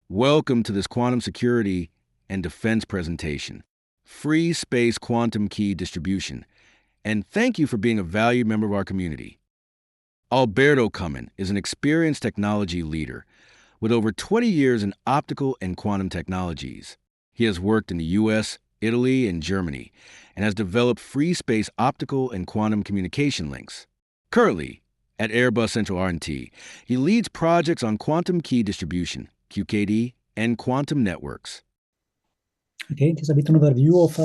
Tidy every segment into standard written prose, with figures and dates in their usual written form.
Welcome to this quantum security and defense presentation, Free Space Quantum Key Distribution, and thank you for being a valued member of our community. Alberto Comin is an experienced technology leader with over 20 years in optical and quantum technologies. He has worked in the US, Italy, and Germany, and has developed free space optical and quantum communication links. Currently, at Airbus Central R&T, he leads projects on quantum key distribution, QKD, and quantum networks. Okay, it is a bit an overview of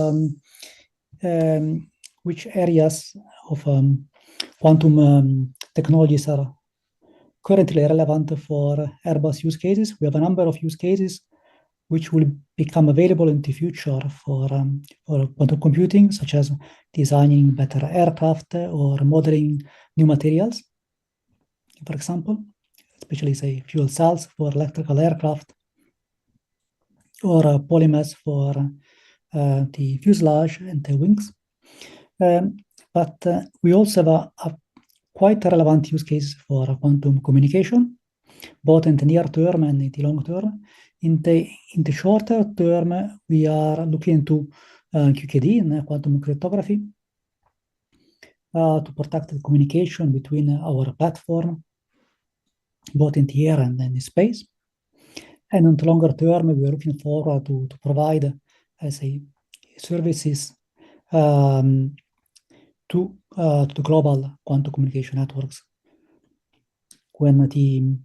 which areas of quantum technologies are currently relevant for Airbus use cases. We have a number of use cases which will become available in the future for quantum computing, such as designing better aircraft or modeling new materials, for example, especially, say, fuel cells for electrical aircraft, or polymers for the fuselage and the wings. But we also have a quite relevant use case for quantum communication, both in the near term and in the long term. In the shorter term, we are looking into QKD and quantum cryptography to protect the communication between our platform, both in the air and in space. And on the longer term, we are looking forward to provide, say, services to the global quantum communication networks. When the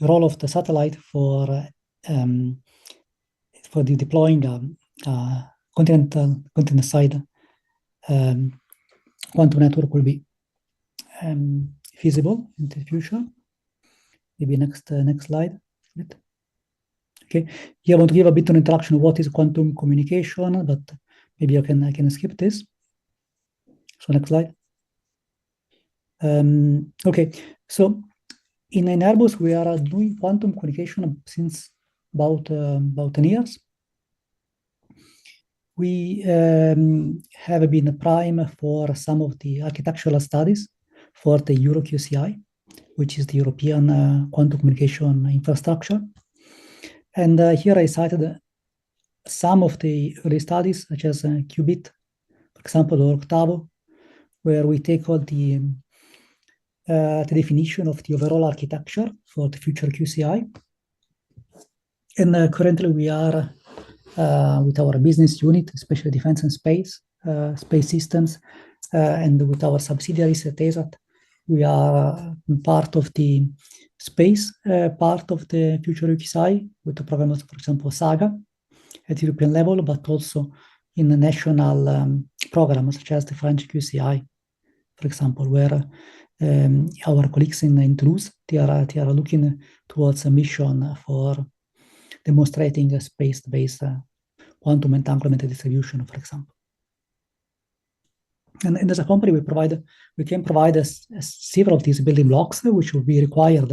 role of the satellite for the deploying continent side quantum network will be feasible in the future. Maybe next slide. Okay, here I want to give a bit of an introduction of what is quantum communication, but maybe I can skip this. So next slide. Okay, so in Airbus we are doing quantum communication since about 10 years. We have been prime for some of the architectural studies for the EuroQCI, which is the European quantum communication infrastructure. And here I cited some of the early studies, such as Qubit, for example, or Octavo, where we take all the definition of the overall architecture for the future QCI. And currently we are, with our business unit, especially defense and space systems, and with our subsidiaries at ESAT, we are part of the space part of the future QCI with the programs, for example, SAGA at European level, but also in the national programs such as the French QCI, for example, where our colleagues in Toulouse, they are looking towards a mission for demonstrating a space-based quantum entanglement distribution, for example. And as a company, we can provide several of these building blocks which will be required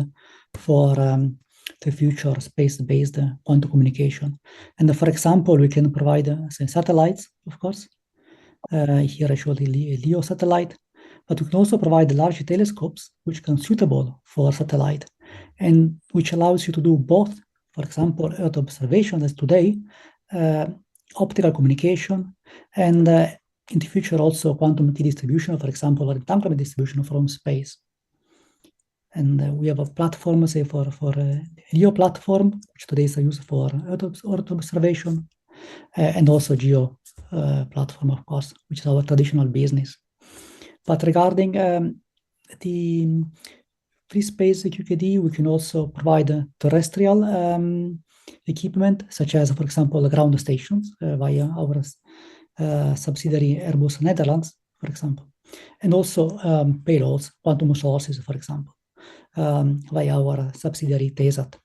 for the future space-based quantum communication. And for example, we can provide say, satellites, of course. Here I show the LEO satellite, but we can also provide large telescopes which can suitable for satellite and which allows you to do both, for example, Earth observation as today, optical communication, and in the future also quantum key distribution, for example, or entanglement distribution from space. And we have a platform, say, for LEO platform, which today is used for Earth observation, and also GEO platform, of course, which is our traditional business. But regarding the free space QKD, we can also provide terrestrial equipment, such as, for example, ground stations via our subsidiary Airbus Netherlands, for example, and also payloads, quantum sources, for example, via our subsidiary TESAT.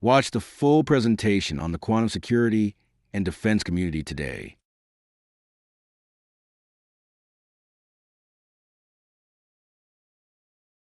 Watch the full presentation on the quantum security and defense community today.